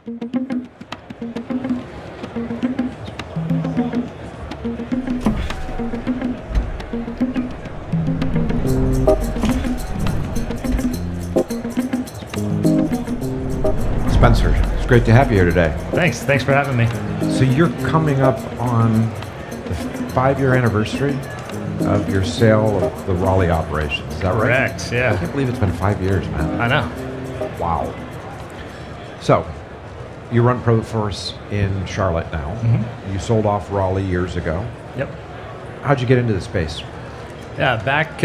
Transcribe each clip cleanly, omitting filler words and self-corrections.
Spenser, it's great to have you here today. Thanks for having me. So you're coming up on the 5-year anniversary of your sale of the Raleigh operations, is that right? Correct, yeah. I can't believe it's been 5 years, man. I know. Wow. So, you run ProForce in Charlotte now. Mm-hmm. You sold off Raleigh years ago. Yep. How'd you get into the space? Yeah, back,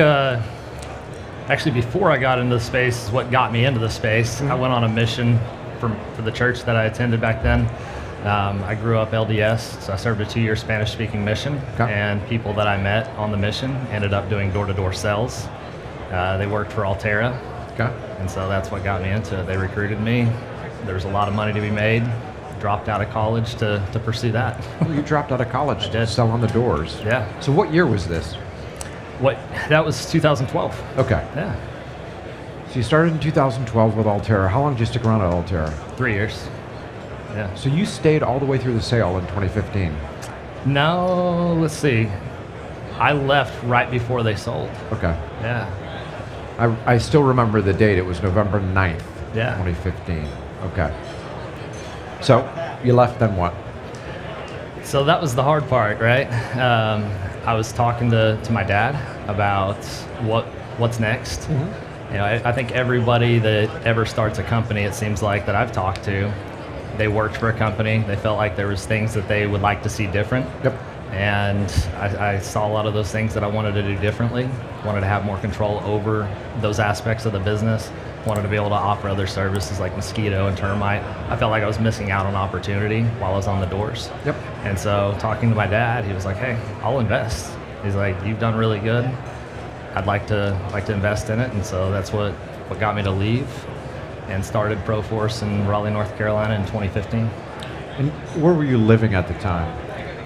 actually before I got into the space is what got me into the space. Mm-hmm. I went on a mission for the church that I attended back then. I grew up LDS, so I served a 2-year Spanish-speaking mission, and people that I met on the mission ended up doing door-to-door sales. They worked for Altera, and so that's what got me into it. They recruited me. There was a lot of money to be made. Dropped out of college to pursue that. Well, you dropped out of college to sell on the doors. Yeah. So what year was this? That was 2012. Okay. Yeah. So you started in 2012 with Altera. How long did you stick around at Altera? 3 years. Yeah. So you stayed all the way through the sale in 2015? No, let's see. I left right before they sold. Okay. Yeah. I still remember the date. It was November 9th, 2015. Okay. So you left, then what? So that was the hard part, right? I was talking to my dad about what's next. Mm-hmm. You know, I think everybody that ever starts a company, it seems like, that I've talked to, they worked for a company. They felt like there was things that they would like to see different. Yep. And I saw a lot of those things that I wanted to do differently. Wanted to have more control over those aspects of the business. Wanted to be able to offer other services like mosquito and termite. I felt like I was missing out on opportunity while I was on the doors. Yep. And so talking to my dad, he was like, "Hey, I'll invest." He's like, "You've done really good. I'd like to invest in it." And so that's what got me to leave and started ProForce in Raleigh, North Carolina in 2015. And where were you living at the time?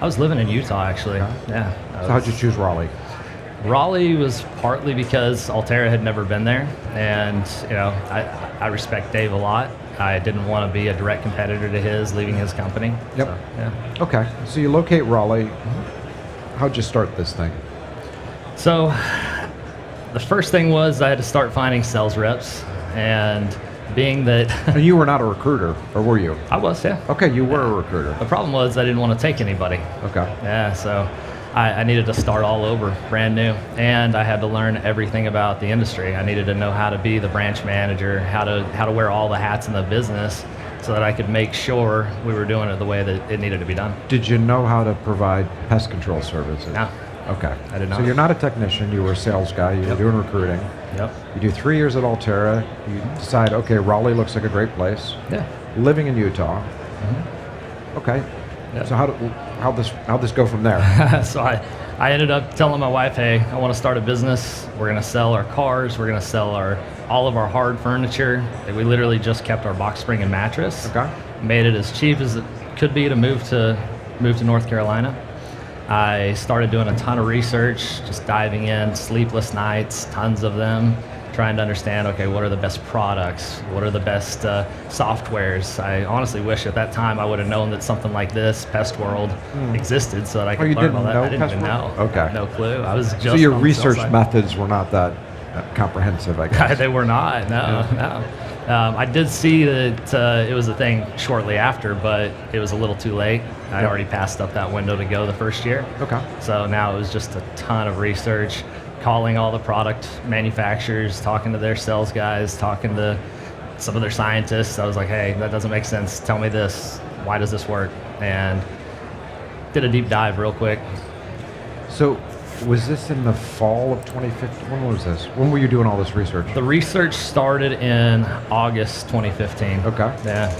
I was living in Utah, actually. Okay. Yeah. So how'd you choose Raleigh? Raleigh was partly because Altera had never been there, and you know, I respect Dave a lot. I didn't want to be a direct competitor to his, leaving his company. Yep. So, yeah. Okay. So you locate Raleigh. How'd you start this thing? So the first thing was I had to start finding sales reps, and being that And you were not a recruiter, or were you? I was, yeah. Okay, you were a recruiter. The problem was I didn't want to take anybody. Okay. Yeah, so I needed to start all over, brand new, and I had to learn everything about the industry. I needed to know how to be the branch manager, how to wear all the hats in the business, so that I could make sure we were doing it the way that it needed to be done. Did you know how to provide pest control services? No. Okay. I did not. So you're not a technician, you were a sales guy, you were doing recruiting. Yep. You do 3 years at Altera, you decide, okay, Raleigh looks like a great place. Yeah. Living in Utah. Mm-hmm. Okay. Yep. So how'd this go from there? So I ended up telling my wife, hey, I want to start a business. We're going to sell our cars. We're going to sell all of our hard furniture. We literally just kept our box spring and mattress. Okay. Made it as cheap as it could be to move to North Carolina. I started doing a ton of research, just diving in, sleepless nights, tons of them, trying to understand, okay, what are the best products? What are the best softwares? I honestly wish at that time I would have known that something like this, Pest World, existed so that I could learn all that. I didn't even know. Okay. No clue. I was just So your research methods were not that comprehensive, I guess. They were not, no. I did see that it was a thing shortly after, but it was a little too late. I'd already passed up that window to go the first year. Okay. So now it was just a ton of research, calling all the product manufacturers, talking to their sales guys, talking to some of their scientists. I was like, hey, that doesn't make sense. Tell me this. Why does this work? And did a deep dive real quick. So was this in the fall of 2015? When was this? When were you doing all this research? The research started in August 2015. Okay. Yeah.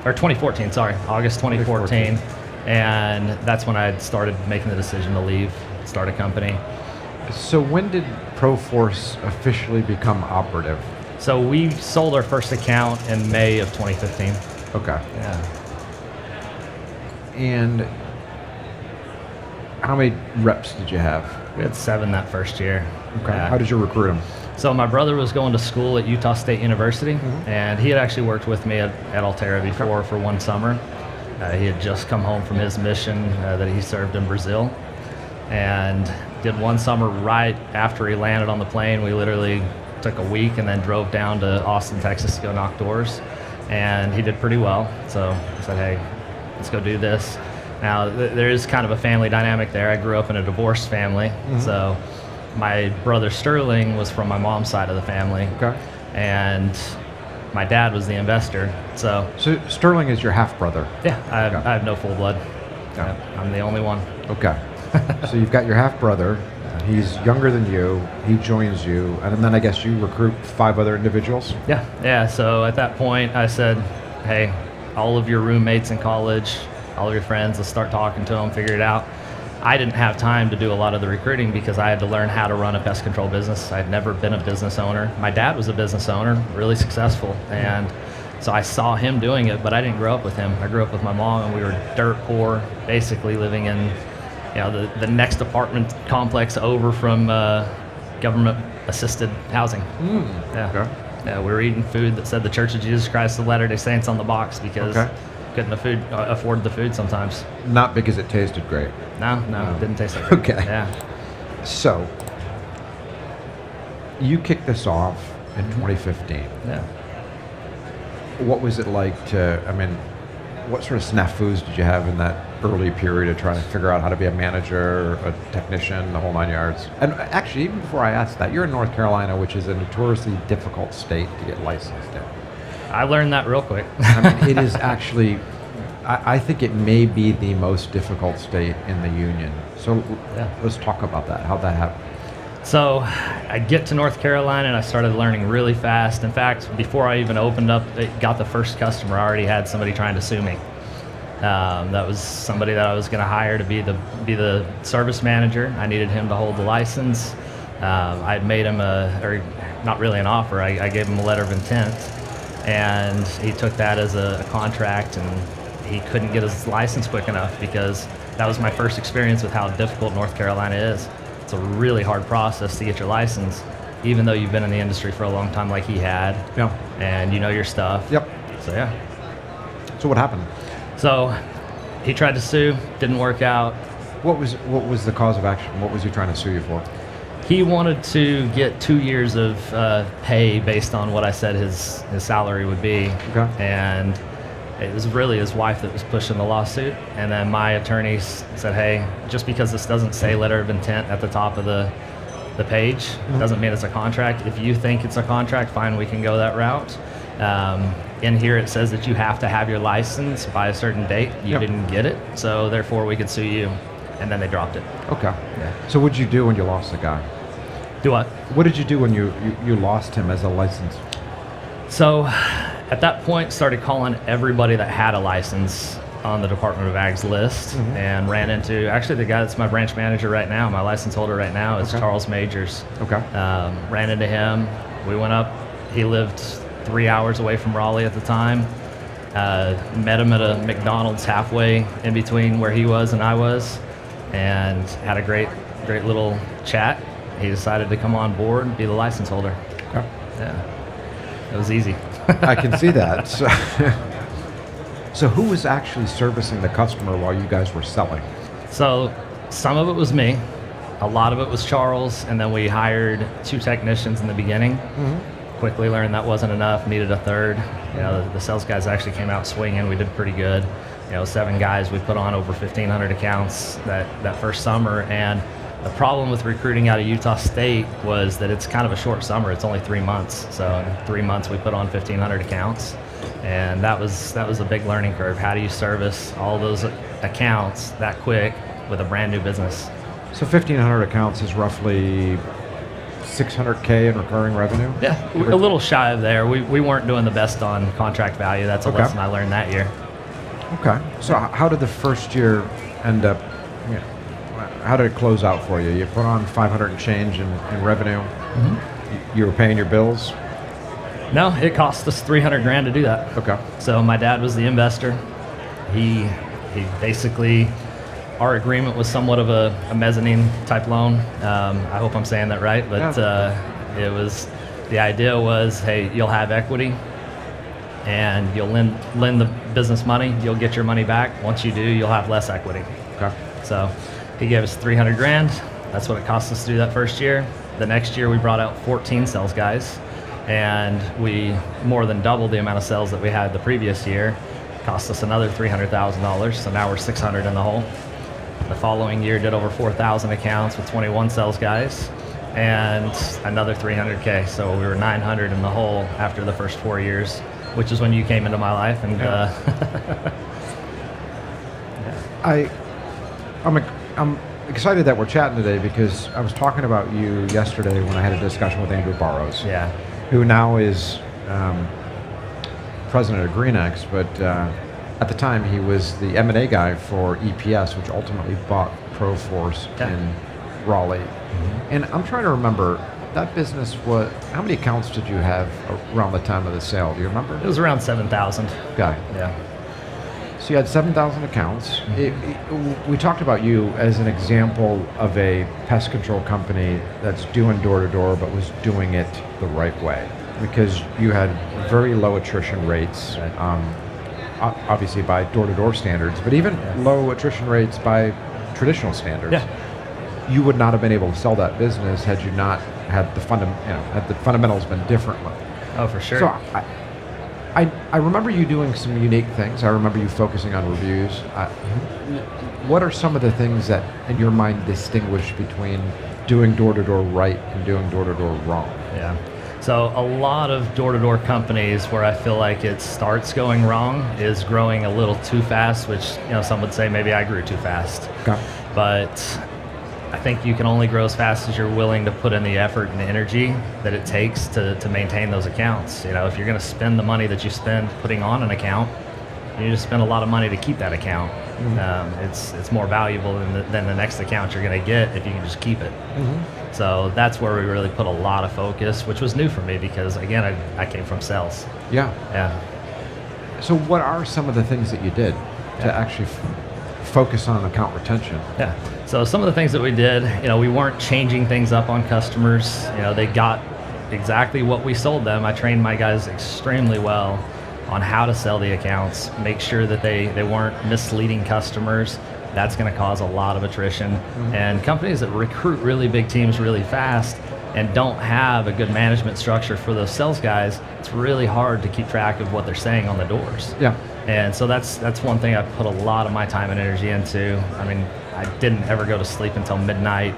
Or 2014, sorry. August 2014. And that's when I started making the decision to leave, start a company. So when did ProForce officially become operative? So we sold our first account in May of 2015. Okay. Yeah. And how many reps did you have? We had 7 that first year. Okay. Yeah. How did you recruit them? So my brother was going to school at Utah State University, and he had actually worked with me at Altera before for one summer. He had just come home from his mission that he served in Brazil, and did one summer right after he landed on the plane. We literally took a week and then drove down to Austin, Texas to go knock doors, and he did pretty well. So I said, hey, let's go do this. Now, there is kind of a family dynamic there. I grew up in a divorced family, so my brother Sterling was from my mom's side of the family, and my dad was the investor. So Sterling is your half-brother? Yeah, I have no full blood. I'm the only one. Okay. So you've got your half-brother. He's younger than you. He joins you, and then I guess you recruit 5 other individuals? Yeah. So at that point, I said, hey, all of your roommates in college, all of your friends, let's start talking to them, figure it out. I didn't have time to do a lot of the recruiting because I had to learn how to run a pest control business. I'd never been a business owner. My dad was a business owner, really successful, and so I saw him doing it, but I didn't grow up with him. I grew up with my mom, and we were dirt poor, basically living in the next apartment complex over from government-assisted housing. Yeah, we were eating food that said the Church of Jesus Christ of Latter-day Saints on the box because couldn't afford the food sometimes. Not because it tasted great. No, it didn't taste like it. Okay. Yeah. So, you kicked this off in 2015. Yeah. What was it like what sort of snafus did you have in that early period of trying to figure out how to be a manager, a technician, the whole 9 yards? And actually, even before I asked that, you're in North Carolina, which is a notoriously difficult state to get licensed in. I learned that real quick. It is actually, I think it may be the most difficult state in the union. So let's talk about that, how that happened. So I get to North Carolina and I started learning really fast. In fact, before I even got the first customer, I already had somebody trying to sue me. That was somebody that I was going to hire to be the service manager. I needed him to hold the license. I had made him not really an offer. I gave him a letter of intent, and he took that as a contract, and he couldn't get his license quick enough because that was my first experience with how difficult North Carolina is. It's a really hard process to get your license, even though you've been in the industry for a long time like he had, and you know your stuff. Yep. So what happened? So he tried to sue, didn't work out. What was the cause of action? What was he trying to sue you for? He wanted to get 2 years of pay based on what I said his salary would be. And it was really his wife that was pushing the lawsuit. And then my attorney said, hey, just because this doesn't say letter of intent at the top of the page doesn't mean it's a contract. If you think it's a contract, fine, we can go that route. In here it says that you have to have your license by a certain date. You didn't get it, so therefore we could sue you. And then they dropped it. Okay. Yeah. So what did you do when you lost the guy? Do what? What did you do when you lost him as a license? So at that point, started calling everybody that had a license on the Department of Ag's list, and ran into actually the guy that's my branch manager right now, my license holder right now is Charles Majors. Ran into him. We went up. He lived 3 hours away from Raleigh at the time. Met him at a McDonald's halfway in between where he was and I was, and had a great little chat. He decided to come on board and be the license holder. It was easy. I can see that. So who was actually servicing the customer while you guys were selling? So some of it was me. A lot of it was Charles, and then we hired 2 technicians in the beginning. Quickly learned that wasn't enough, needed a third. The sales guys actually came out swinging. We did pretty good. 7 guys, we put on over 1,500 accounts that first summer. And the problem with recruiting out of Utah State was that it's kind of a short summer. It's only 3 months. So in 3 months, we put on 1,500 accounts. And that was a big learning curve. How do you service all those accounts that quick with a brand new business? So 1,500 accounts is roughly $600K in recurring revenue? Yeah, a little shy of there. We weren't doing the best on contract value. That's a lesson I learned that year. Okay. So how did the first year end up, how did it close out for you? You put on 500 and change in revenue. You were paying your bills? No, it cost us $300,000 to do that. Okay. So my dad was the investor. He basically, our agreement was somewhat of a mezzanine type loan. I hope I'm saying that right, but The idea was, hey, you'll have equity, and you'll lend the business money. You'll get your money back. Once you do, you'll have less equity. Okay. So he gave us 300 grand. That's what it cost us to do that first year. The next year we brought out 14 sales guys, and we more than doubled the amount of sales that we had the previous year. Cost us another $300,000. So now we're 600 in the hole. The following year did over 4,000 accounts with 21 sales guys, and another 300K. So we were 900 in the hole after the first 4 years, which is when you came into my life. And I'm excited that we're chatting today because I was talking about you yesterday when I had a discussion with Andrew Barrows, who now is president of GreenX, but at the time he was the M&A guy for EPS, which ultimately bought ProForce in Raleigh. And I'm trying to remember, that business, how many accounts did you have around the time of the sale? Do you remember? It was around 7,000. Okay. Yeah. So you had 7,000 accounts. We talked about you as an example of a pest control company that's doing door-to-door, but was doing it the right way, because you had very low attrition rates, obviously by door-to-door standards, but even low attrition rates by traditional standards. Yeah. You would not have been able to sell that business had you not had had the fundamentals been different. Oh, for sure. So I remember you doing some unique things. I remember you focusing on reviews. What are some of the things that, in your mind, distinguish between doing door-to-door right and doing door-to-door wrong? Yeah. So a lot of door-to-door companies where I feel like it starts going wrong is growing a little too fast, which some would say maybe I grew too fast. Okay. But I think you can only grow as fast as you're willing to put in the effort and the energy that it takes to maintain those accounts. If you're going to spend the money that you spend putting on an account, you just spend a lot of money to keep that account. It's more valuable than the next account you're going to get if you can just keep it. So that's where we really put a lot of focus, which was new for me because, again, I came from sales. Yeah. Yeah. So what are some of the things that you did to actually focus on account retention? Yeah. So some of the things that we did, we weren't changing things up on customers. They got exactly what we sold them. I trained my guys extremely well on how to sell the accounts, make sure that they weren't misleading customers. That's going to cause a lot of attrition. And companies that recruit really big teams really fast and don't have a good management structure for those sales guys, it's really hard to keep track of what they're saying on the doors. Yeah. And so that's one thing I put a lot of my time and energy into. I mean, I didn't ever go to sleep until midnight.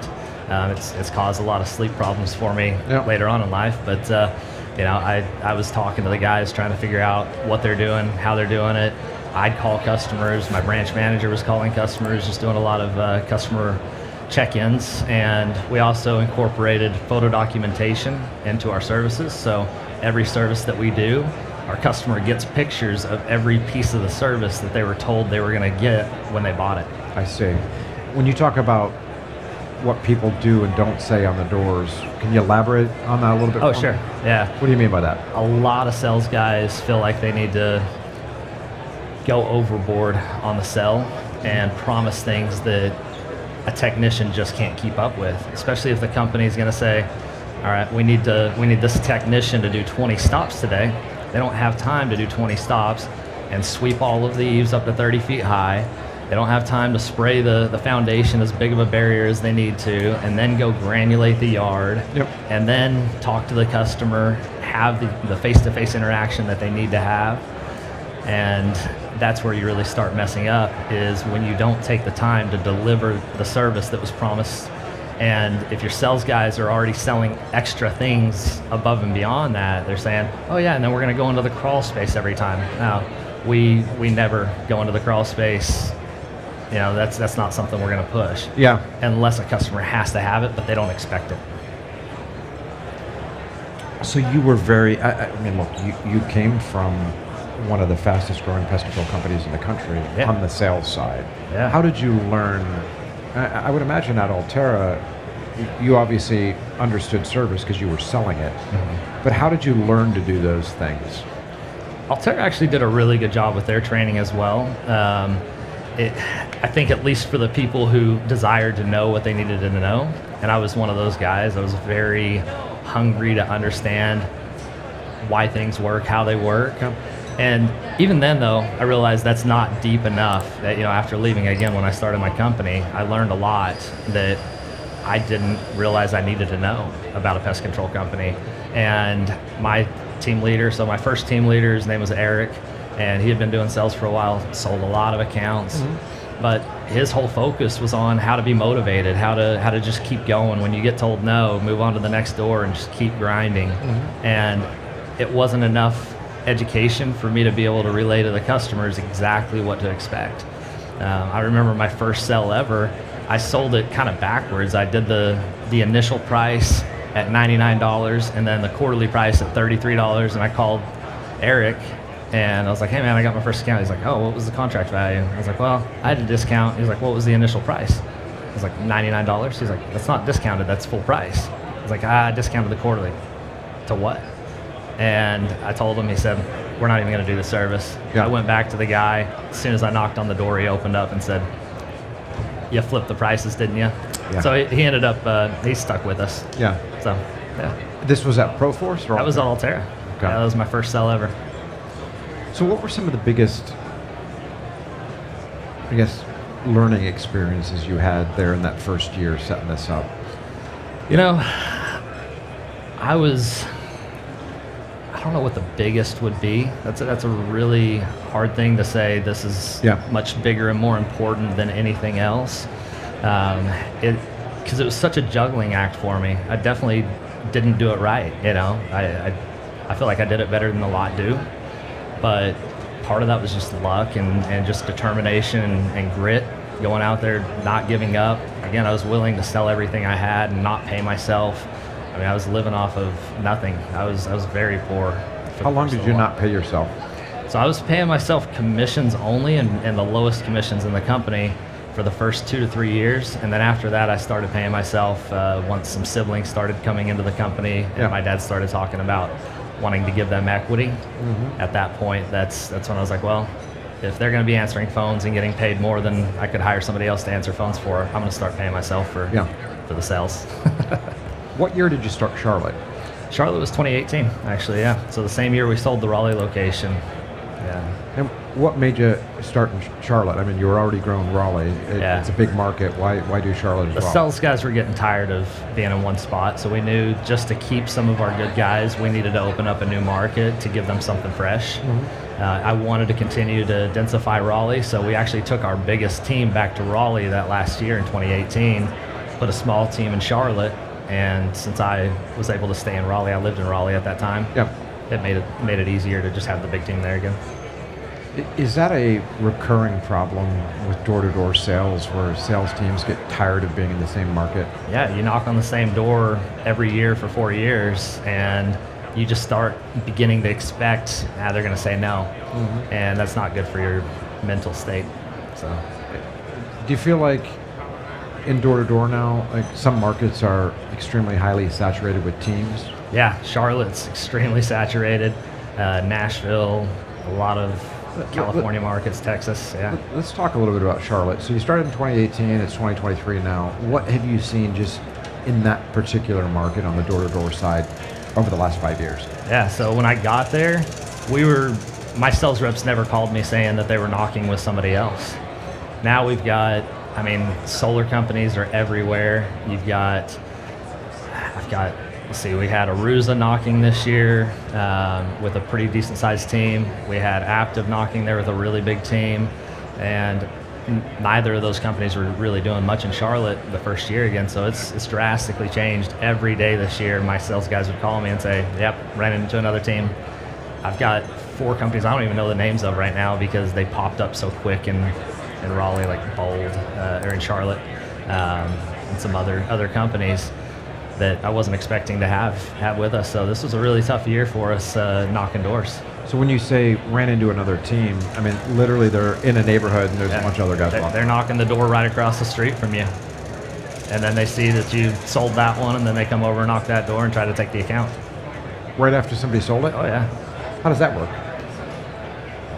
It's caused a lot of sleep problems for me later on in life. But I was talking to the guys trying to figure out what they're doing, how they're doing it. I'd call customers. My branch manager was calling customers, just doing a lot of customer check-ins. And we also incorporated photo documentation into our services. So every service that we do, our customer gets pictures of every piece of the service that they were told they were going to get when they bought it. I see. When you talk about what people do and don't say on the doors, can you elaborate on that a little bit? Oh, sure. Yeah. What do you mean by that? A lot of sales guys feel like they need to go overboard on the sell and promise things that a technician just can't keep up with, especially if the company is going to say, all right, we need this technician to do 20 stops today. They don't have time to do 20 stops and sweep all of the eaves up to 30 feet high. They don't have time to spray the foundation as big of a barrier as they need to, and then go granulate the yard, and then talk to the customer, have the face-to-face interaction that they need to have. And that's where you really start messing up, is when you don't take the time to deliver the service that was promised. And if your sales guys are already selling extra things above and beyond that, they're saying, oh yeah, and then we're going to go into the crawl space every time. Now, we never go into the crawl space. That's not something we're going to push. Yeah. Unless a customer has to have it, but they don't expect it. So you were very, I mean, look, you came from one of the fastest growing pest control companies in the country on the sales side. Yeah. How did you learn? I would imagine at Altera, you obviously understood service because you were selling it. But how did you learn to do those things? Altera actually did a really good job with their training as well. I think at least for the people who desired to know what they needed to know, and I was one of those guys. I was very hungry to understand why things work, how they work. Yeah. And even then, though, I realized that's not deep enough. That, you know, after leaving again, when I started my company, I learned a lot that I didn't realize I needed to know about a pest control company. And my team leader, so my first team leader, his name was Eric, and he had been doing sales for a while, sold a lot of accounts. But his whole focus was on how to be motivated, how to just keep going. When you get told no, move on to the next door and just keep grinding. And it wasn't enough education for me to be able to relay to the customers exactly what to expect. I remember my first sell ever, I sold it kind of backwards. I did the initial price at $99 and then the quarterly price at $33, and I called Eric and I was like, hey man, I got my first account. He's like, oh, what was the contract value? I was like, well, I had a discount. He's like, what was the initial price? I was like, $99. He's like, that's not discounted, that's full price. I was like, I discounted the quarterly. To what? And I told him, he said, we're not even going to do the service. Yeah. I went back to the guy. As soon as I knocked on the door, he opened up and said, you flipped the prices, didn't you? Yeah. So he ended up, he stuck with us. Yeah. So, yeah. This was at ProForce? Or That was at Altera. Okay. Yeah, that was my first sell ever. So what were some of the biggest, I guess, learning experiences you had there in that first year setting this up? You know, I don't know what the biggest would be. That's a really hard thing to say. This is much bigger and more important than anything else. Because it was such a juggling act for me. I definitely didn't do it right. You know, I feel like I did it better than a lot do, but part of that was just luck and just determination and grit. Going out there, not giving up. Again, I was willing to sell everything I had and not pay myself. I mean, I was living off of nothing. I was very poor. How long did you not pay yourself? So I was paying myself commissions only, and the lowest commissions in the company for the first 2 to 3 years. And then after that, I started paying myself once some siblings started coming into the company, and my dad started talking about wanting to give them equity. At that point, that's when I was like, well, if they're going to be answering phones and getting paid more than I could hire somebody else to answer phones for, I'm going to start paying myself for the sales. What year did you start Charlotte? Charlotte was 2018, actually, yeah. So the same year we sold the Raleigh location. Yeah. And what made you start in Charlotte? I mean, you were already growing Raleigh. It's a big market. Why do Charlotte as well? The sales guys were getting tired of being in one spot, so we knew just to keep some of our good guys, we needed to open up a new market to give them something fresh. I wanted to continue to densify Raleigh, so we actually took our biggest team back to Raleigh that last year in 2018, put a small team in Charlotte, and since I was able to stay in Raleigh, I lived in Raleigh at that time, it made it easier to just have the big team there again. Is that a recurring problem with door-to-door sales where sales teams get tired of being in the same market? Yeah, you knock on the same door every year for 4 years, and you just start beginning to expect, they're going to say no. And that's not good for your mental state. So, do you feel like in door-to-door now, like some markets are extremely highly saturated with teams? Yeah, Charlotte's extremely saturated. Nashville, a lot of California markets, Texas, Let's talk a little bit about Charlotte. So you started in 2018, it's 2023 now. What have you seen just in that particular market on the door-to-door side over the last 5 years? Yeah, so when I got there, my sales reps never called me saying that they were knocking with somebody else. Now we've got, solar companies are everywhere. Let's see, we had Arusa knocking this year with a pretty decent sized team. We had Aptiv knocking there with a really big team. And neither of those companies were really doing much in Charlotte the first year again. So it's drastically changed. Every day this year, my sales guys would call me and say, yep, ran into another team. I've got 4 companies I don't even know the names of right now because they popped up so quick in Raleigh, like Bold, or in Charlotte, and some other companies that I wasn't expecting to have with us. So this was a really tough year for us knocking doors. So when you say ran into another team, literally they're in a neighborhood and there's a bunch of other guys walking. They're knocking the door right across the street from you. And then they see that you sold that one, and then they come over and knock that door and try to take the account. Right after somebody sold it? Oh, yeah. How does that work?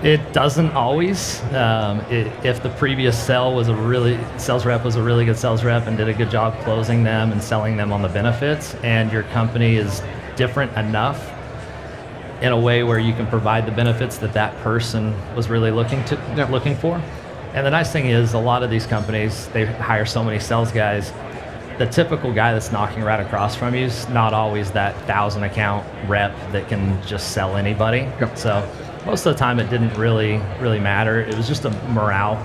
It doesn't always. If the previous sales rep was a really good sales rep and did a good job closing them and selling them on the benefits, and your company is different enough in a way where you can provide the benefits that that person was really looking for. And the nice thing is, a lot of these companies, they hire so many sales guys. The typical guy that's knocking right across from you is not always that 1,000 account rep that can just sell anybody. Yep. So most of the time, it didn't really matter. It was just a morale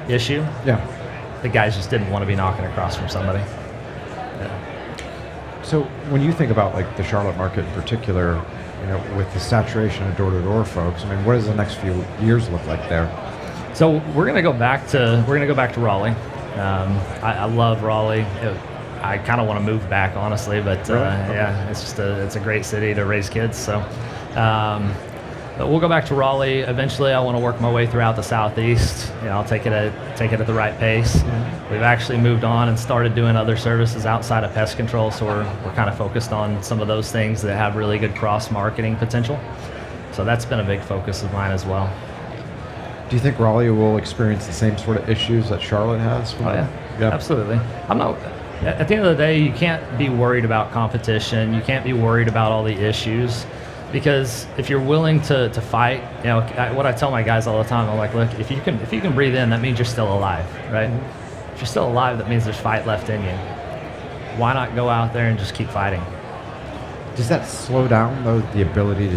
issue. Yeah. The guys just didn't want to be knocking across from somebody. So when you think about like the Charlotte market in particular, with the saturation of door-to-door folks, I mean, what does the next few years look like there? So we're gonna go back to Raleigh. I love Raleigh. I kind of want to move back, honestly, but Really? yeah, it's a great city to raise kids. So, but we'll go back to Raleigh. Eventually, I want to work my way throughout the Southeast. I'll take it at the right pace. Mm-hmm. We've actually moved on and started doing other services outside of pest control, so we're kind of focused on some of those things that have really good cross-marketing potential. So that's been a big focus of mine as well. Do you think Raleigh will experience the same sort of issues that Charlotte has? Oh yeah, absolutely. At the end of the day, you can't be worried about competition. You can't be worried about all the issues, because if you're willing to fight, what I tell my guys all the time, I'm like, look, if you can breathe in, that means you're still alive, right? Mm-hmm. If you're still alive, that means there's fight left in you. Why not go out there and just keep fighting? Does that slow down though the ability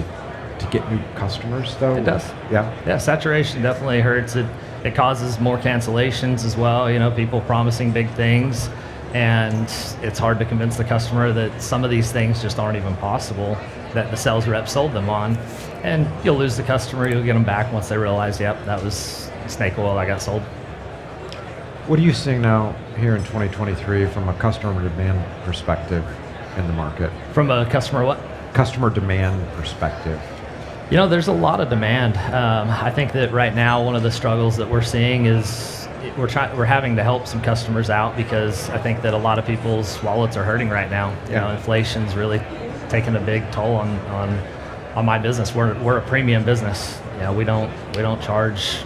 to get new customers though? It does. Yeah, saturation definitely hurts. It causes more cancellations as well. People promising big things, and it's hard to convince the customer that some of these things just aren't even possible that the sales rep sold them on. And you'll lose the customer, you'll get them back once they realize, yep, that was snake oil I got sold. What are you seeing now here in 2023 from a customer demand perspective in the market? From a customer what? Customer demand perspective. There's a lot of demand. I think that right now one of the struggles that we're seeing is we're having to help some customers out, because I think that a lot of people's wallets are hurting right now. Inflation's really taking a big toll on my business. We're a premium business. We don't charge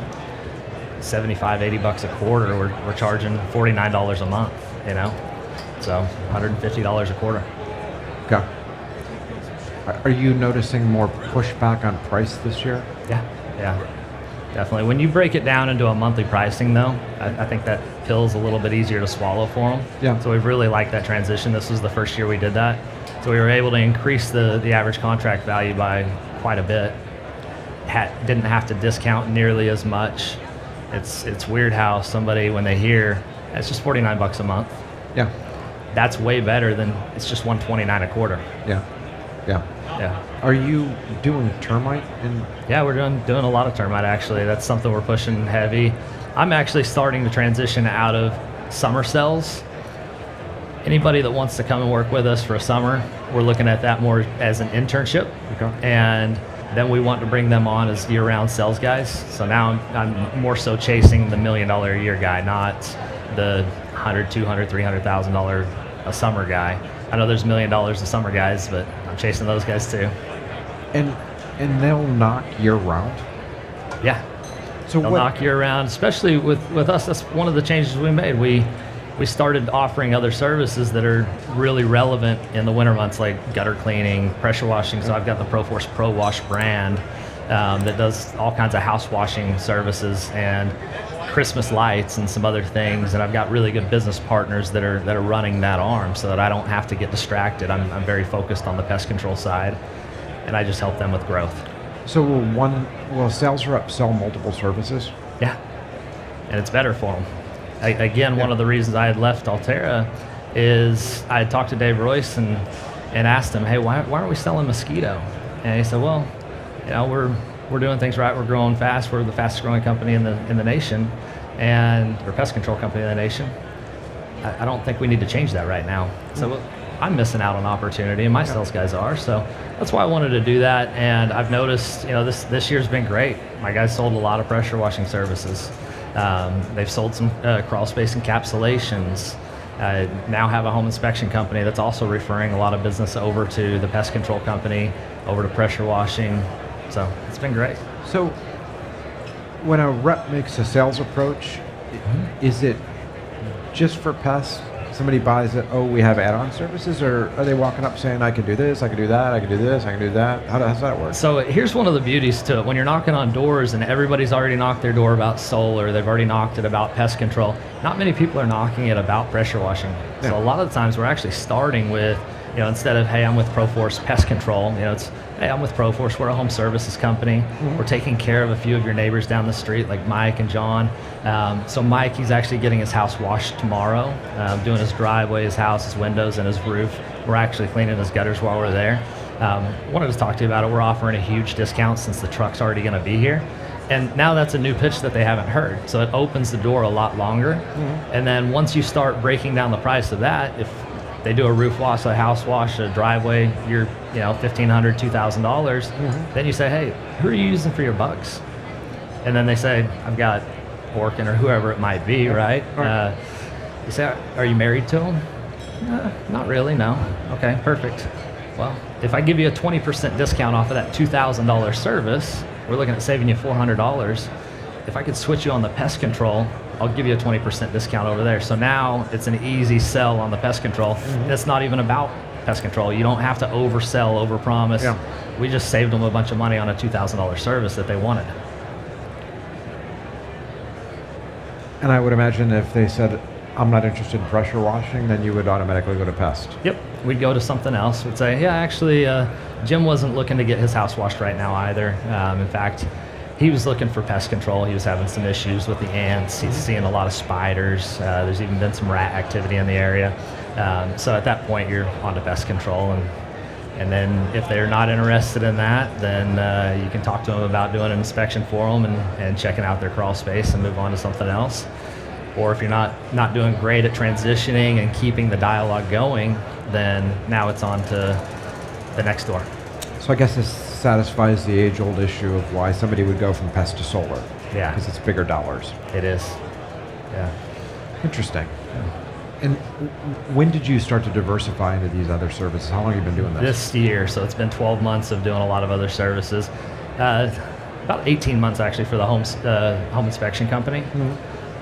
$75-$80 a quarter. We're charging $49 a month. So $150 a quarter. Okay. Are you noticing more pushback on price this year? Yeah, definitely. When you break it down into a monthly pricing, though, I think that pill's a little bit easier to swallow for them. Yeah. So we've really liked that transition. This was the first year we did that. So we were able to increase the average contract value by quite a bit. Didn't have to discount nearly as much. It's weird how somebody, when they hear it's just $49 a month. Yeah. That's way better than it's just $129 a quarter. Yeah. Are you doing termite? Yeah, we're doing a lot of termite, actually. That's something we're pushing heavy. I'm actually starting to transition out of summer cells. Anybody that wants to come and work with us for a summer, we're looking at that more as an internship. Okay. And then we want to bring them on as year-round sales guys. So now I'm more so chasing the $1 million a year guy, not the $100,000, $200,000, $300,000 a summer guy. I know there's $1 million of summer guys, but I'm chasing those guys too. And they'll knock year round? Yeah. So they'll knock year round, especially with us. That's one of the changes we made. We started offering other services that are really relevant in the winter months, like gutter cleaning, pressure washing. So I've got the ProForce Pro Wash brand that does all kinds of house washing services and Christmas lights and some other things. And I've got really good business partners that are running that arm, so that I don't have to get distracted. I'm very focused on the pest control side, and I just help them with growth. So will a sales rep sell multiple services? Yeah, and it's better for them. One of the reasons I had left Altera is I had talked to Dave Royce and asked him, hey, why aren't we selling mosquito? And he said, well, we're doing things right. We're growing fast. We're the fastest growing company in the nation, or pest control company in the nation. I don't think we need to change that right now. So I'm missing out on opportunity, and my sales guys are. So that's why I wanted to do that. And I've noticed, this year's been great. My guys sold a lot of pressure washing services. They've sold some crawl space encapsulations. Now have a home inspection company that's also referring a lot of business over to the pest control company, over to pressure washing. So it's been great. So when a rep makes a sales approach, is it just for pests? Somebody buys it, oh, we have add-on services, or are they walking up saying, I can do this, I can do that, I can do this, I can do that? How does that work? So here's one of the beauties to it. When you're knocking on doors and everybody's already knocked their door about solar, they've already knocked it about pest control, not many people are knocking it about pressure washing. Yeah. So a lot of the times we're actually starting with, instead of, hey, I'm with ProForce Pest Control, it's, hey, I'm with ProForce, we're a home services company. We're taking care of a few of your neighbors down the street, like Mike and John. So Mike, he's actually getting his house washed tomorrow, doing his driveway, his house, his windows, and his roof. We're actually cleaning his gutters while we're there. Wanted to talk to you about it. We're offering a huge discount since the truck's already going to be here. And now that's a new pitch that they haven't heard. So it opens the door a lot longer. And then once you start breaking down the price of that, if they do a roof wash, a house wash, a driveway, you're $1,500, $2,000. Then you say, hey, who are you using for your bugs? And then they say, I've got Orkin or whoever it might be, right? You say, are you married to them? Not really, no. Okay, perfect. Well, if I give you a 20% discount off of that $2,000 service, we're looking at saving you $400. If I could switch you on the pest control, I'll give you a 20% discount over there. So now it's an easy sell on the pest control. And it's not even about pest control. You don't have to oversell, overpromise. Yeah. We just saved them a bunch of money on a $2,000 service that they wanted. And I would imagine if they said, I'm not interested in pressure washing, then you would automatically go to pest. Yep. We'd go to something else. We'd say, yeah, actually, Jim wasn't looking to get his house washed right now either. In fact, he was looking for pest control. He was having some issues with the ants. He's seeing a lot of spiders. There's even been some rat activity in the area. So at that point, you're on to pest control. And then if they're not interested in that, then you can talk to them about doing an inspection for them and checking out their crawl space and move on to something else. Or if you're not doing great at transitioning and keeping the dialogue going, then now it's on to the next door. So I guess this satisfies the age-old issue of why somebody would go from pest to solar. Yeah. Because it's bigger dollars. It is. Yeah. Interesting. Yeah. And when did you start to diversify into these other services? How long have you been doing this? This year. So it's been 12 months of doing a lot of other services. About 18 months actually for the home inspection company.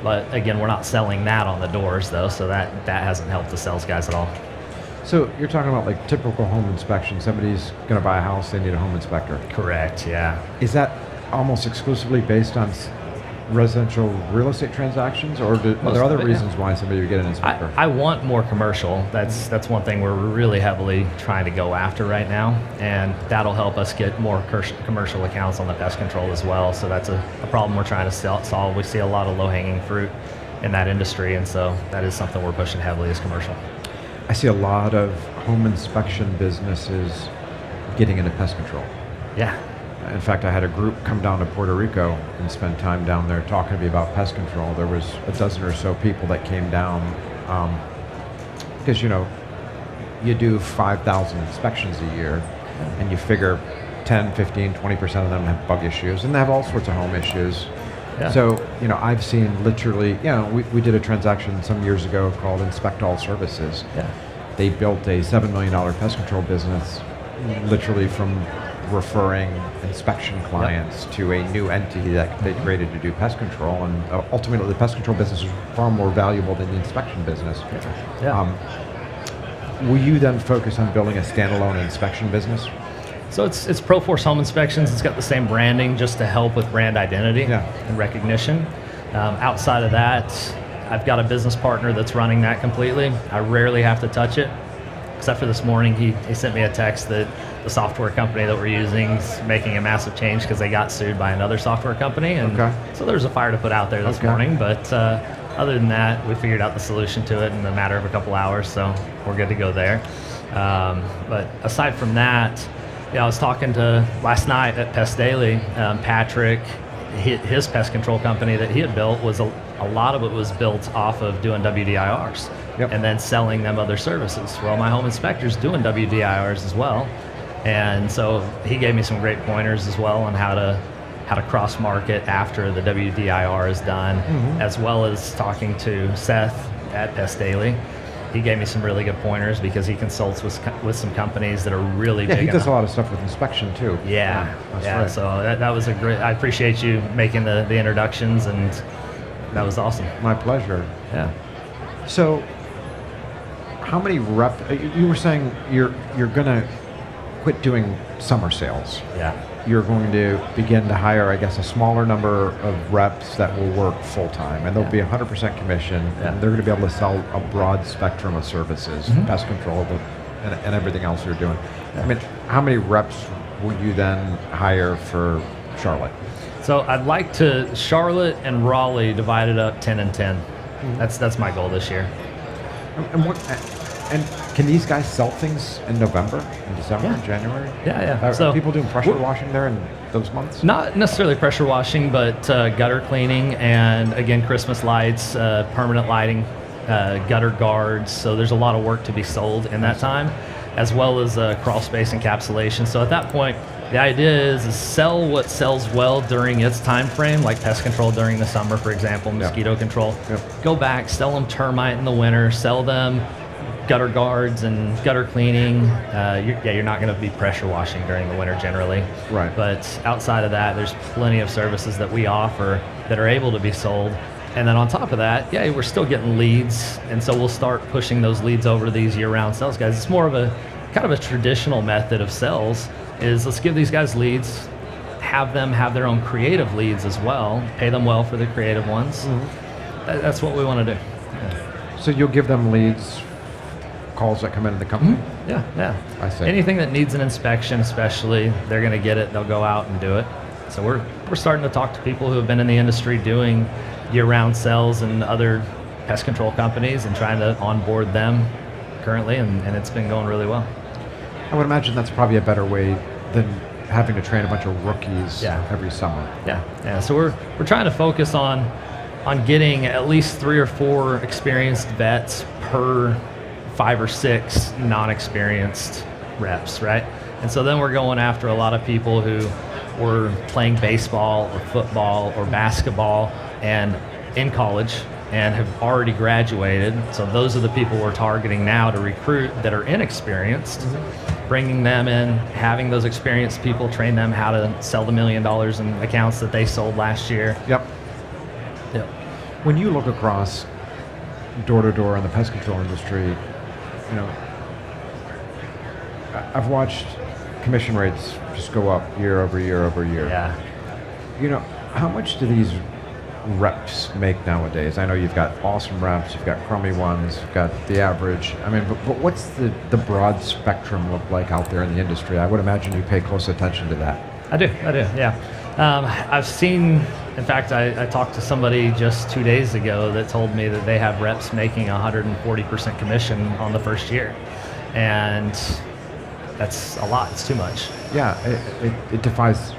But again, we're not selling that on the doors though, so that hasn't helped the sales guys at all. So you're talking about like typical home inspection. Somebody's going to buy a house, they need a home inspector. Correct, yeah. Is that almost exclusively based on residential real estate transactions, or are there other reasons why somebody would get an inspector? I want more commercial. That's one thing we're really heavily trying to go after right now, and that'll help us get more commercial accounts on the pest control as well. So that's a problem we're trying to solve. We see a lot of low-hanging fruit in that industry, and so that is something we're pushing heavily as commercial. I see a lot of home inspection businesses getting into pest control. Yeah. In fact, I had a group come down to Puerto Rico and spend time down there talking to me about pest control. There was a dozen or so people that came down because, you do 5,000 inspections a year and you figure 10, 15, 20% of them have bug issues and they have all sorts of home issues. Yeah. So, I've seen literally, we did a transaction some years ago called Inspect All Services. Yeah. They built a $7 million pest control business literally from referring inspection clients to a new entity that they created to do pest control, and ultimately the pest control business is far more valuable than the inspection business. Yeah. Will you then focus on building a standalone inspection business? So it's ProForce Home Inspections. It's got the same branding just to help with brand identity and recognition. Outside of that, I've got a business partner that's running that completely. I rarely have to touch it, except for this morning. He sent me a text that the software company that we're using is making a massive change because they got sued by another software company. And so there's a fire to put out there this morning. But other than that, we figured out the solution to it in a matter of a couple hours, so we're good to go there. But aside from that, I was talking to last night at Pest Daily, Patrick, his pest control company that he had built was a lot of it was built off of doing WDIRs and then selling them other services. Well, my home inspector's doing WDIRs as well. And so he gave me some great pointers as well on how to cross market after the WDIR is done, as well as talking to Seth at Pest Daily. he gave me some really good pointers because he consults with some companies that are really Yeah, big. he does a lot of stuff with inspection too. Yeah, that's yeah. right. So that was a great. I appreciate you making the introductions, and that was awesome. My pleasure. Yeah. So, how many you were saying you're gonna quit doing summer sales. Yeah. You're going to begin to hire, I guess, a smaller number of reps that will work full time, and they'll be 100% commission, and they're going to be able to sell a broad spectrum of services, pest control, and everything else you're doing. I mean, how many reps will you then hire for Charlotte? So I'd like to Charlotte and Raleigh divided up 10 and 10. That's my goal this year. And can these guys sell things in November, in December, in January? Yeah. Are people doing pressure washing there in those months? Not necessarily pressure washing, but gutter cleaning, and again, Christmas lights, permanent lighting, gutter guards. So there's a lot of work to be sold in that time, as well as crawl space encapsulation. So at that point, the idea is sell what sells well during its time frame, like pest control during the summer, for example, mosquito control. Go back, sell them termite in the winter, sell them gutter guards and gutter cleaning. You're not going to be pressure washing during the winter generally. Right. But outside of that, there's plenty of services that we offer that are able to be sold. And then on top of that, we're still getting leads. And so we'll start pushing those leads over to these year-round sales guys. It's more of a kind of a traditional method of sales is let's give these guys leads, have them have their own creative leads as well, pay them well for the creative ones. That's what we want to do. So you'll give them leads, calls that come into the company? Yeah. I see. Anything that needs an inspection, especially, they're going to get it. They'll go out and do it. So we're starting to talk to people who have been in the industry doing year-round sales and other pest control companies and trying to onboard them currently, and it's been going really well. I would imagine that's probably a better way than having to train a bunch of rookies every summer. Yeah. So we're trying to focus on getting at least 3 or 4 experienced vets per 5 or 6 non-experienced reps, right? And so then we're going after a lot of people who were playing baseball or football or basketball and in college and have already graduated. So those are the people we're targeting now to recruit that are inexperienced, bringing them in, having those experienced people train them how to sell the $1 million in accounts that they sold last year. Yep. When you look across door to door in the pest control industry, I've watched commission rates just go up year over year over year. Yeah. How much do these reps make nowadays? I know you've got awesome reps, you've got crummy ones, you've got the average. I mean, but what's the broad spectrum look like out there in the industry? I would imagine you pay close attention to that. I do, yeah. I've seen, in fact, I talked to somebody just 2 days ago that told me that they have reps making 140% commission on the first year. And that's a lot, it's too much. Yeah, it defies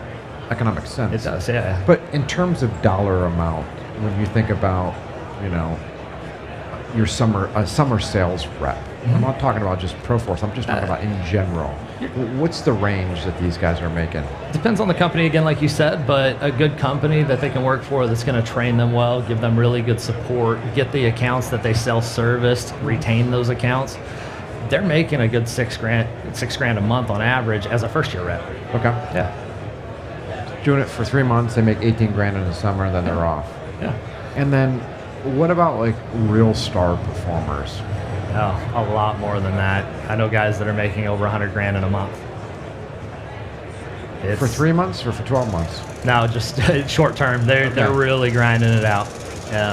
economic sense. It does, yeah. But in terms of dollar amount, when you think about, your summer sales rep, I'm not talking about just ProForce, I'm just talking about in general. What's the range that these guys are making? Depends on the company, again, like you said, but a good company that they can work for that's going to train them well, give them really good support, get the accounts that they sell serviced, retain those accounts. They're making a good $6,000 a month on average as a first year rep. Okay. Yeah. Doing it for 3 months, they make 18 grand in the summer, and then they're off. Yeah. And then what about like real star performers? Oh, a lot more than that. I know guys that are making over 100 grand in a month. For 3 months or for 12 months? No, just short term. They're really grinding it out.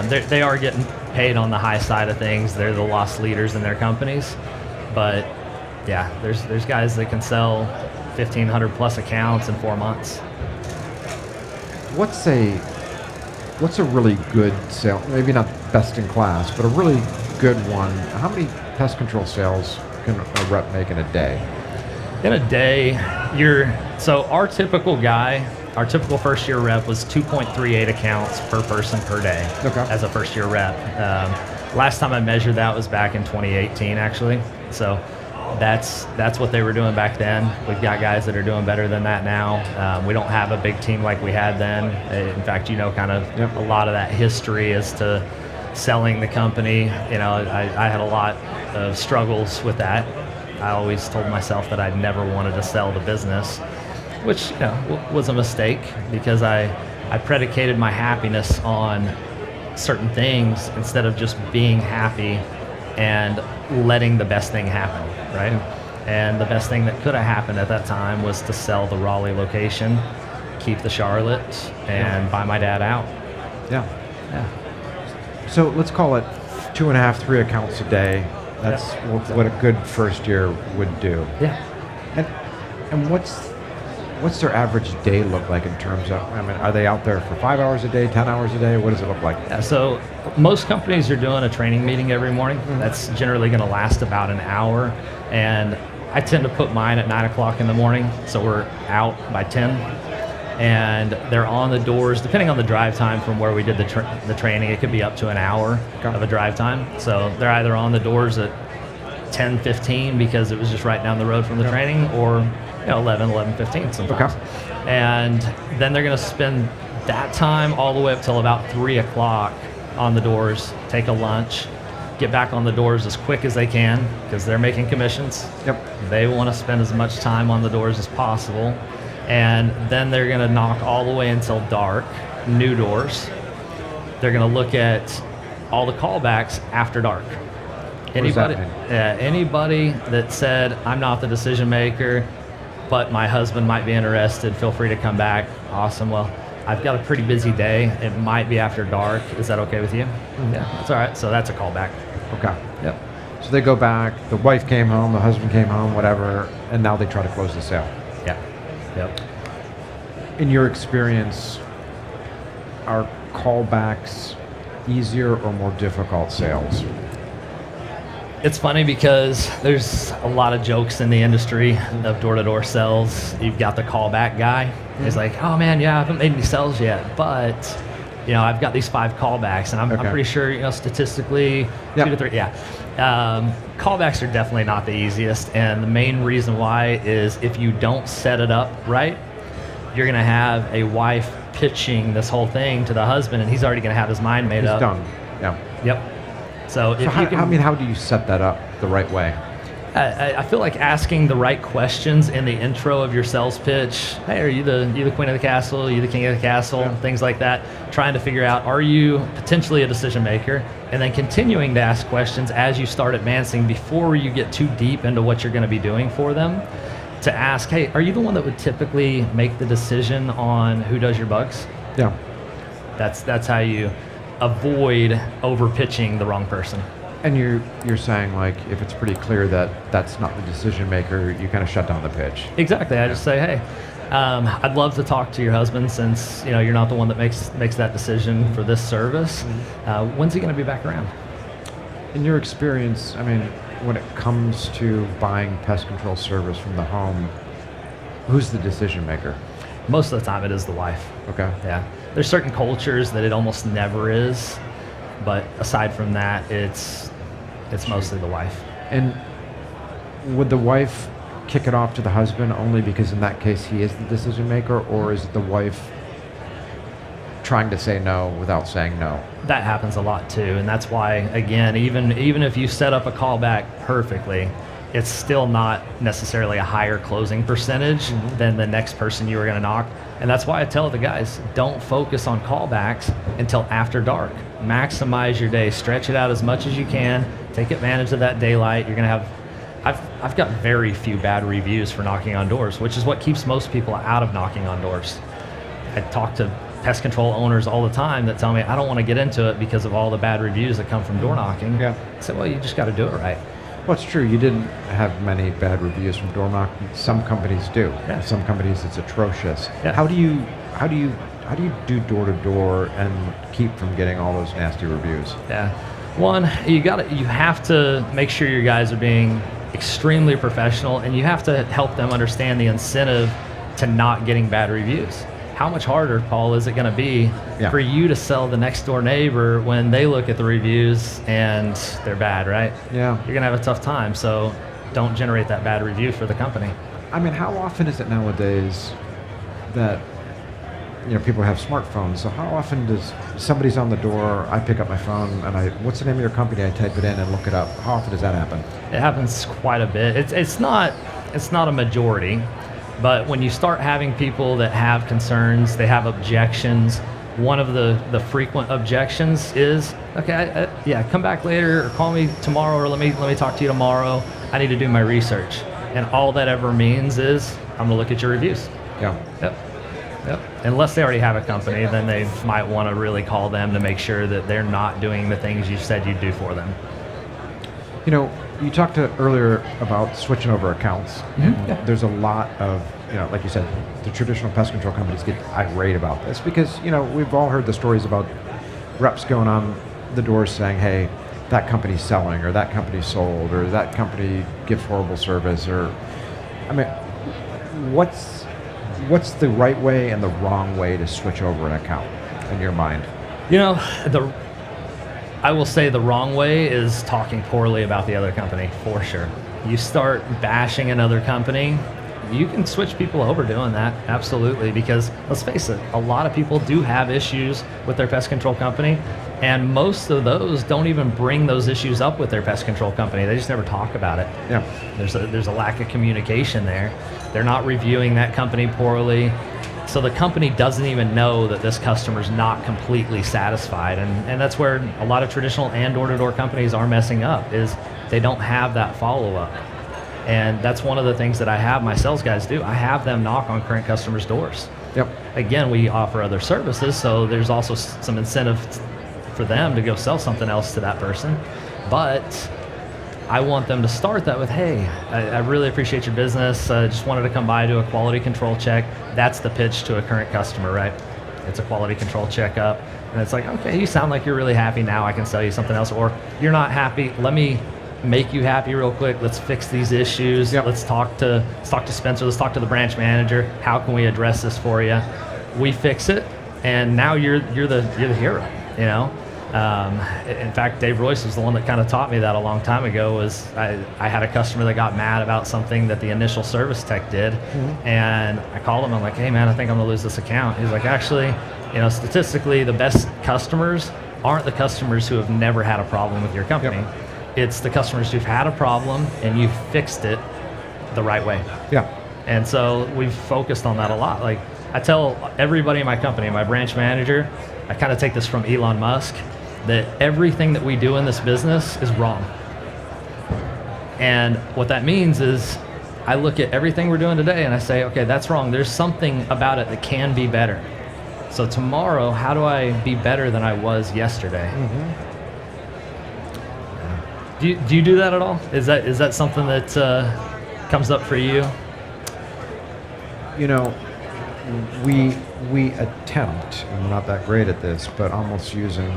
They are getting paid on the high side of things. They're the loss leaders in their companies. But yeah, there's guys that can sell 1,500 plus accounts in 4 months. What's a really good sale? Maybe not best in class, but a really good one. How many pest control sales can a rep make in a day? In a day, so our typical first year rep was 2.38 accounts per person per day as a first year rep. Last time I measured that was back in 2018 actually. So that's what they were doing back then. We've got guys that are doing better than that now. We don't have a big team like we had then. In fact, kind of a lot of that history as to selling the company. I had a lot of struggles with that. I always told myself that I never wanted to sell the business, which was a mistake because I predicated my happiness on certain things instead of just being happy and letting the best thing happen, right? And the best thing that could have happened at that time was to sell the Raleigh location, keep the Charlotte, and buy my dad out. Yeah. So let's call it 2.5, 3 accounts a day. That's what a good first year would do. Yeah. And what's their average day look like in terms of, are they out there for 5 hours a day, 10 hours a day? What does it look like? Yeah, so most companies are doing a training meeting every morning. That's generally going to last about an hour. And I tend to put mine at 9 o'clock in the morning. So we're out by 10. And they're on the doors, depending on the drive time from where we did the training, it could be up to an hour of a drive time. So they're either on the doors at 10:15 because it was just right down the road from the training, or 11:15 sometimes. And then they're going to spend that time all the way up till about 3 o'clock on the doors, take a lunch, get back on the doors as quick as they can because they're making commissions. They want to spend as much time on the doors as possible. And then they're going to knock all the way until dark, new doors. They're going to look at all the callbacks after dark. Anybody that said, I'm not the decision maker, but my husband might be interested, feel free to come back. Awesome. Well, I've got a pretty busy day. It might be after dark. Is that okay with you? Yeah, that's all right. So that's a callback. Okay. Yep. So they go back, the wife came home, the husband came home, whatever, and now they try to close the sale. Yeah. Yep. In your experience, are callbacks easier or more difficult sales? It's funny because there's a lot of jokes in the industry of door-to-door sales. You've got the callback guy. He's like, oh man, I haven't made any sales yet, but I've got these 5 callbacks, and I'm pretty sure, statistically, 2 to 3, callbacks are definitely not the easiest, and the main reason why is if you don't set it up right, you're going to have a wife pitching this whole thing to the husband, and he's already going to have his mind made up. He's done. Yeah. Yep. So if how do you set that up the right way? I feel like asking the right questions in the intro of your sales pitch. Hey, are you the queen of the castle? Are you the king of the castle? Yeah. Things like that. Trying to figure out, are you potentially a decision maker? And then continuing to ask questions as you start advancing before you get too deep into what you're going to be doing for them. To ask, hey, are you the one that would typically make the decision on who does your bugs? Yeah. That's how you avoid over pitching the wrong person. And you're saying, like, if it's pretty clear that that's not the decision maker, you kind of shut down the pitch. Exactly. I just say, hey, I'd love to talk to your husband since you're not the one that makes that decision for this service. When's he going to be back around? In your experience, when it comes to buying pest control service from the home, who's the decision maker? Most of the time it is the wife. Okay. Yeah. There's certain cultures that it almost never is, but aside from that, it's mostly the wife. And would the wife kick it off to the husband only because in that case he is the decision maker, or is it the wife trying to say no without saying no? That happens a lot too, and that's why, again, even if you set up a callback perfectly, it's still not necessarily a higher closing percentage than the next person you were going to knock. And that's why I tell the guys, don't focus on callbacks until after dark. Maximize your day, stretch it out as much as you can, take advantage of that daylight. You're going to have, I've got very few bad reviews for knocking on doors, which is what keeps most people out of knocking on doors. I talk to pest control owners all the time that tell me, I don't want to get into it because of all the bad reviews that come from door knocking. Yeah. I said, well, you just got to do it right. Well, it's true. You didn't have many bad reviews from door knocking. Some companies do. Yeah. Some companies it's atrocious. Yeah. How do you do door to door and keep from getting all those nasty reviews? Yeah. One, you have to make sure your guys are being extremely professional, and you have to help them understand the incentive to not getting bad reviews. How much harder, Paul, is it going to be for you to sell the next door neighbor when they look at the reviews and they're bad, right? Yeah. You're going to have a tough time, so don't generate that bad review for the company. How often is it nowadays that people have smartphones. So how often does somebody's on the door, I pick up my phone and what's the name of your company? I type it in and look it up. How often does that happen? It happens quite a bit. It's not a majority, but when you start having people that have concerns, they have objections. One of the frequent objections is, okay, come back later or call me tomorrow or let me talk to you tomorrow. I need to do my research. And all that ever means is I'm gonna look at your reviews. Yeah. Yep. Unless they already have a company, then they might want to really call them to make sure that they're not doing the things you said you'd do for them. You talked earlier about switching over accounts. Mm-hmm. And there's a lot of, like you said, the traditional pest control companies get irate about this because, we've all heard the stories about reps going on the doors saying, hey, that company's selling or that company's sold or that company gives horrible service what's the right way and the wrong way to switch over an account in your mind? I will say the wrong way is talking poorly about the other company, for sure. You start bashing another company, you can switch people over doing that, absolutely, because let's face it, a lot of people do have issues with their pest control company, and most of those don't even bring those issues up with their pest control company. They just never talk about it. Yeah. There's a lack of communication there. They're not reviewing that company poorly. So the company doesn't even know that this customer's not completely satisfied. And that's where a lot of traditional and door-to-door companies are messing up, is they don't have that follow-up. And that's one of the things that I have my sales guys do. I have them knock on current customers' doors. Yep. Again, we offer other services, so there's also some incentive for them to go sell something else to that person. But I want them to start that with, hey, I really appreciate your business. Just wanted to come by, do a quality control check. That's the pitch to a current customer, right? It's a quality control checkup. And it's like, okay, you sound like you're really happy now. I can sell you something else. Or you're not happy. Let me make you happy real quick. Let's fix these issues. Yep. Let's talk to Spenser. Let's talk to the branch manager. How can we address this for you? We fix it, and now you're the hero. In fact, Dave Royce was the one that kind of taught me that a long time ago. Was I had a customer that got mad about something that the initial service tech did, and I called him. I'm like, hey man, I think I'm gonna lose this account. He's like, actually, statistically, the best customers aren't the customers who have never had a problem with your company. Yep. It's the customers who've had a problem and you've fixed it the right way. Yeah. And so we've focused on that a lot. Like I tell everybody in my company, my branch manager, I kind of take this from Elon Musk, that everything that we do in this business is wrong. And what that means is I look at everything we're doing today and I say, okay, that's wrong. There's something about it that can be better. So tomorrow, how do I be better than I was yesterday? Mm-hmm. Do you do that at all? Is that something that comes up for you? We attempt, and we're not that great at this, but almost using,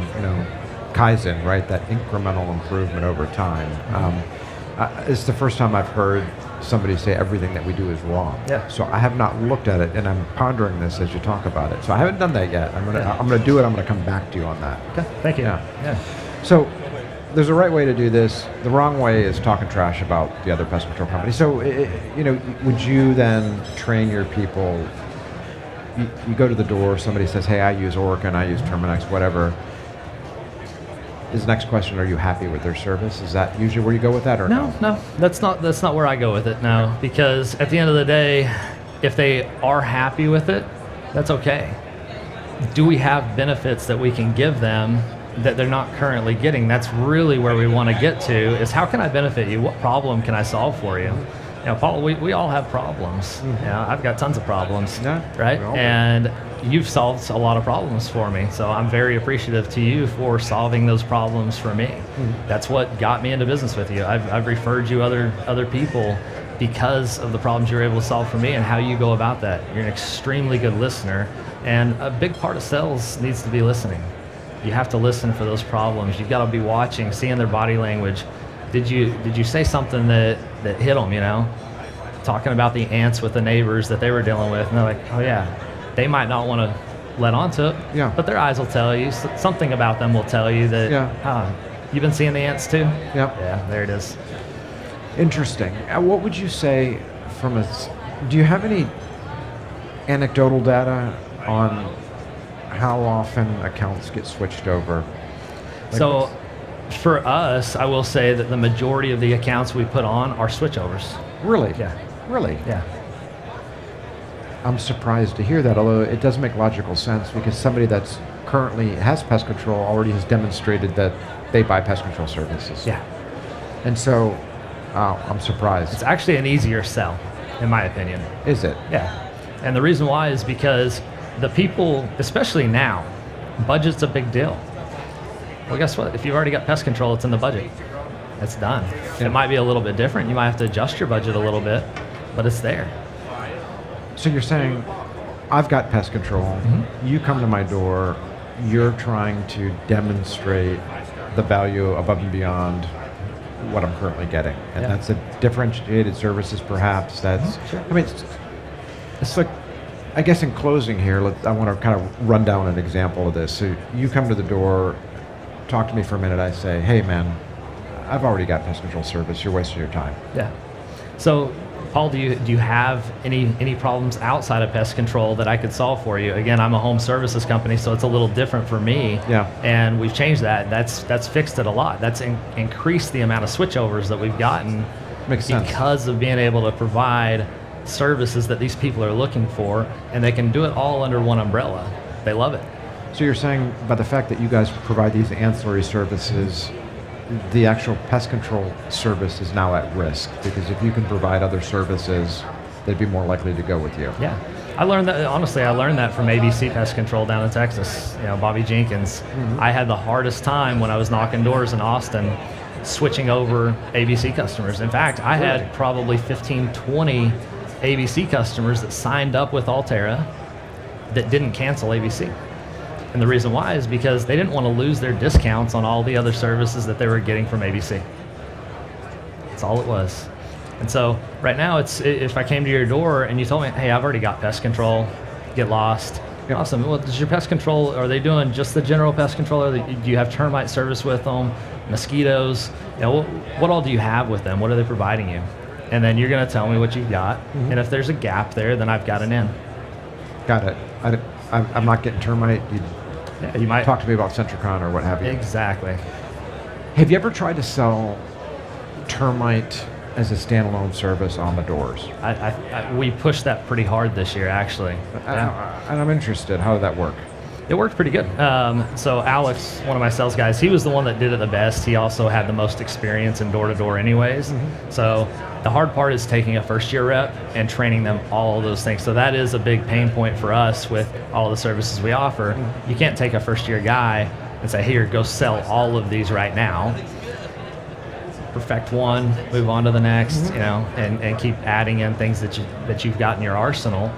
Kaizen, right? That incremental improvement over time. It's the first time I've heard somebody say everything that we do is wrong. Yeah. So I have not looked at it, and I'm pondering this as you talk about it. So I haven't done that yet. I'm gonna do it. I'm gonna come back to you on that. Okay. Thank you. Yeah. So there's a right way to do this. The wrong way is talking trash about the other pest control company. So would you then train your people? You go to the door, somebody says, hey, I use Orkin, I use Terminix, whatever. Is the next question, are you happy with their service? Is that usually where you go with that, or no? No, that's not where I go with it, no. Because at the end of the day, if they are happy with it, that's okay. Do we have benefits that we can give them that they're not currently getting? That's really where we want to get to, is how can I benefit you? What problem can I solve for you? Paul, we all have problems. Mm-hmm. I've got tons of problems, right? And you've solved a lot of problems for me. So I'm very appreciative to you for solving those problems for me. Mm-hmm. That's what got me into business with you. I've referred you other people because of the problems you're able to solve for me and how you go about that. You're an extremely good listener, and a big part of sales needs to be listening. You have to listen for those problems. You've got to be watching, seeing their body language. Did you say something that hit them, talking about the ants with the neighbors that they were dealing with, and they're like, oh yeah, they might not want to let on to it, but their eyes will tell you, something about them will tell you that, you've been seeing the ants too? Yeah, there it is. Interesting. What would you say do you have any anecdotal data on how often accounts get switched over? So for us, I will say that the majority of the accounts we put on are switchovers. Really? Yeah. Really? Yeah. I'm surprised to hear that, although it does make logical sense because somebody that's currently has pest control already has demonstrated that they buy pest control services. Yeah. And so I'm surprised. It's actually an easier sell, in my opinion. Is it? Yeah. And the reason why is because the people, especially now, budget's a big deal. Well, guess what? If you've already got pest control, it's in the budget. It's done. Yeah. It might be a little bit different. You might have to adjust your budget a little bit, but it's there. So you're saying, I've got pest control, you come to my door, you're trying to demonstrate the value above and beyond what I'm currently getting. And that's a differentiated services perhaps. That's, Sure. I mean, it's like, I guess in closing here, I want to kind of run down an example of this. So you come to the door, talk to me for a minute, I say, hey man, I've already got pest control service, you're wasting your time. Yeah. So, Paul, do you have any problems outside of pest control that I could solve for you? Again, I'm a home services company, so it's a little different for me. Yeah. And we've changed that. That's fixed it a lot. That's increased the amount of switchovers that we've gotten. Makes sense. Because of being able to provide services that these people are looking for, and they can do it all under one umbrella. They love it. So you're saying by the fact that you guys provide these ancillary services, the actual pest control service is now at risk, because if you can provide other services, they'd be more likely to go with you. Yeah. I learned that, honestly, I learned that from ABC Pest Control down in Texas, Bobby Jenkins. I had the hardest time when I was knocking doors in Austin switching over ABC customers. In fact, I had probably 15, 20 ABC customers that signed up with Altera that didn't cancel ABC. And the reason why is because they didn't want to lose their discounts on all the other services that they were getting from ABC. That's all it was. And so right now, it's if I came to your door and you told me, hey, I've already got pest control, get lost. Yep. Awesome. Well, does your pest control, are they doing just the general pest control? Or do you have termite service with them, mosquitoes? What all do you have with them? What are they providing you? And then you're going to tell me what you've got. And if there's a gap there, then I've got an in. Got it. I'm not getting termite. You might Talk to me about Centricon or what have you. Exactly. Have you ever tried to sell termite as a standalone service on the doors? We pushed that pretty hard this year, actually. And I'm interested. How did that work? It worked pretty good. So Alex, one of my sales guys, he was the one that did it the best. He also had the most experience in door-to-door anyways. So the hard part is taking a first-year rep and training them all of those things. So that is a big pain point for us with all the services we offer. You can't take a first-year guy and say, here, go sell all of these right now. Perfect one, move on to the next, and keep adding in things that you've got in your arsenal.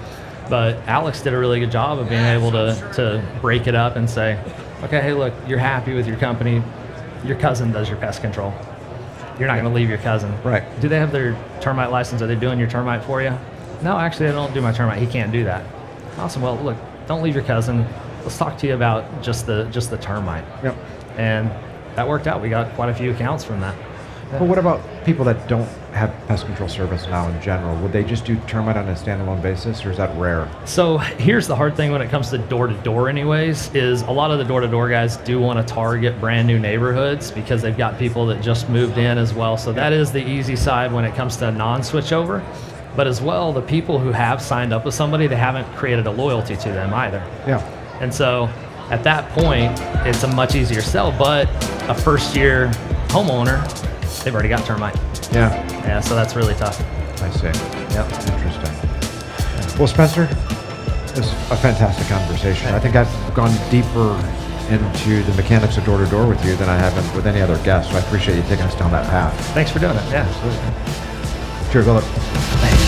But Alex did a really good job of being able to break it up and say, okay, hey, look, you're happy with your company. Your cousin does your pest control. You're not going to leave your cousin. Right. Do they have their termite license? Are they doing your termite for you? No, actually, they don't do my termite. He can't do that. Awesome. Well, look, don't leave your cousin. Let's talk to you about just the termite. Yep. And that worked out. We got quite a few accounts from that. But what about people that don't have pest control service now in general? Would they just do termite on a standalone basis, or is that rare? So here's the hard thing when it comes to door-to-door anyways, is a lot of the door-to-door guys do want to target brand new neighborhoods because they've got people that just moved in as well. So that is the easy side when it comes to non-switchover. But as well, the people who have signed up with somebody, they haven't created a loyalty to them either. Yeah. And so at that point, it's a much easier sell. But a first-year homeowner, they've already got termite. Yeah. Yeah, so that's really tough. I see. Yep. Interesting. Well, Spenser, this is a fantastic conversation. I think I've gone deeper into the mechanics of door-to-door with you than I have with any other guest, so I appreciate you taking us down that path. Thanks for doing it. Yeah, absolutely. Cheers, brother. Thanks.